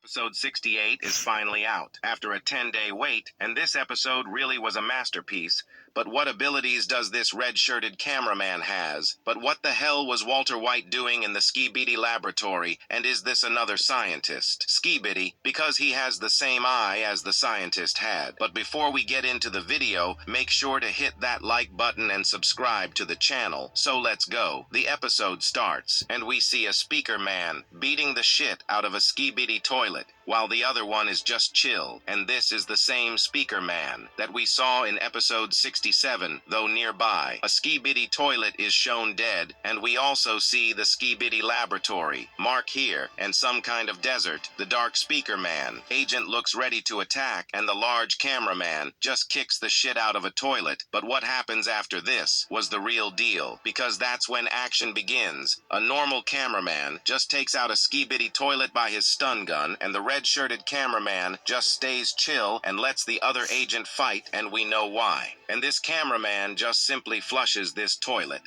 Episode 68 is finally out, after a 10-day wait, and this episode really was a masterpiece. But what abilities does this red-shirted cameraman has? But what the hell was Walter White doing in the Skibidi laboratory, and is this another scientist? Skibidi, because he has the same eye as the scientist had. But before we get into the video, make sure to hit that like button and subscribe to the channel. So let's go. The episode starts, and we see a speaker man beating the shit out of a Skibidi toilet, while the other one is just chill, and this is the same speaker man that we saw in episode 67, though nearby. A Skibidi toilet is shown dead, and we also see the Skibidi laboratory, mark here, and some kind of desert. The dark speaker man agent looks ready to attack, and the large cameraman just kicks the shit out of a toilet. But what happens after this was the real deal, because that's when action begins. A normal cameraman just takes out a Skibidi toilet by his stun gun, and the red-shirted cameraman just stays chill and lets the other agent fight, and we know why. And this cameraman just simply flushes this toilet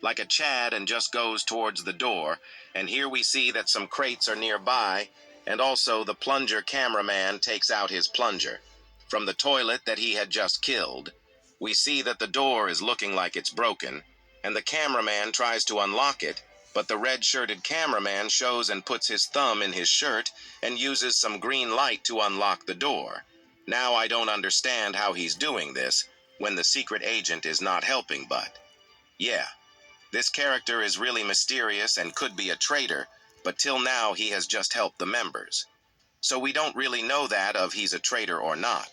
like a Chad and just goes towards the door, and here we see that some crates are nearby, and also the plunger cameraman takes out his plunger from the toilet that he had just killed. We see that the door is looking like it's broken, and the cameraman tries to unlock it, but the red-shirted cameraman shows and puts his thumb in his shirt and uses some green light to unlock the door. Now I don't understand how he's doing this when the secret agent is not helping, but yeah, this character is really mysterious and could be a traitor, but till now he has just helped the members. So we don't really know that of he's a traitor or not.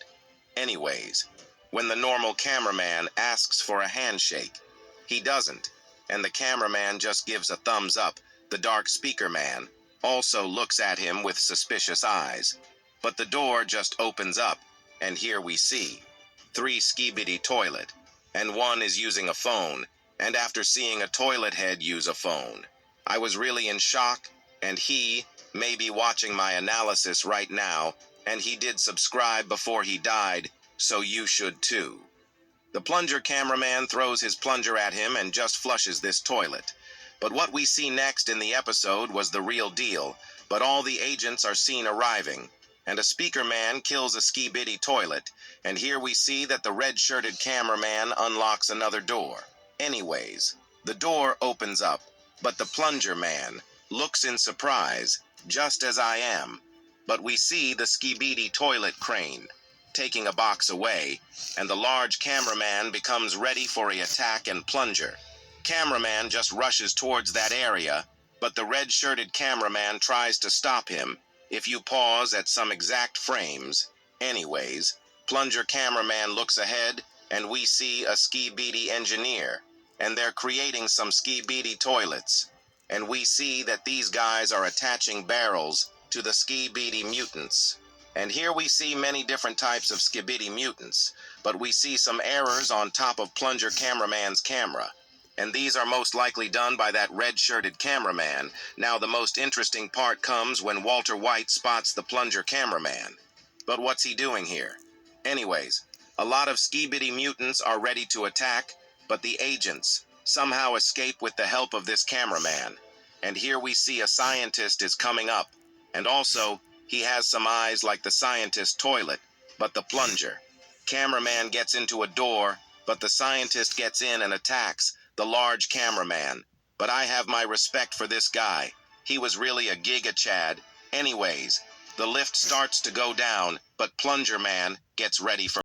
Anyways, when the normal cameraman asks for a handshake, he doesn't, and the cameraman just gives a thumbs up. The dark speaker man also looks at him with suspicious eyes. But the door just opens up, and here we see 3 Skibidi toilet, and one is using a phone, and after seeing a toilet head use a phone, I was really in shock, and he may be watching my analysis right now, and he did subscribe before he died, so you should too. The plunger cameraman throws his plunger at him and just flushes this toilet. But what we see next in the episode was the real deal, but all the agents are seen arriving, and a speaker man kills a Skibidi toilet, and here we see that the red-shirted cameraman unlocks another door. Anyways, the door opens up, but the plunger man looks in surprise, just as I am. But we see the Skibidi toilet crane taking a box away, and the large cameraman becomes ready for an attack and plunger. Cameraman just rushes towards that area, but the red-shirted cameraman tries to stop him if you pause at some exact frames. Anyways, plunger cameraman looks ahead, and we see a Skibidi engineer, and they're creating some Skibidi toilets, and we see that these guys are attaching barrels to the Skibidi mutants. And here we see many different types of Skibidi mutants, but we see some errors on top of plunger cameraman's camera. And these are most likely done by that red-shirted cameraman. Now the most interesting part comes when Walter White spots the plunger cameraman. But what's he doing here? Anyways, a lot of Skibidi mutants are ready to attack, but the agents somehow escape with the help of this cameraman. And here we see a scientist is coming up, and also he has some eyes like the scientist toilet, but the plunger cameraman gets into a door, but the scientist gets in and attacks the large cameraman. But I have my respect for this guy. He was really a giga Chad. Anyways, the lift starts to go down, but plunger man gets ready for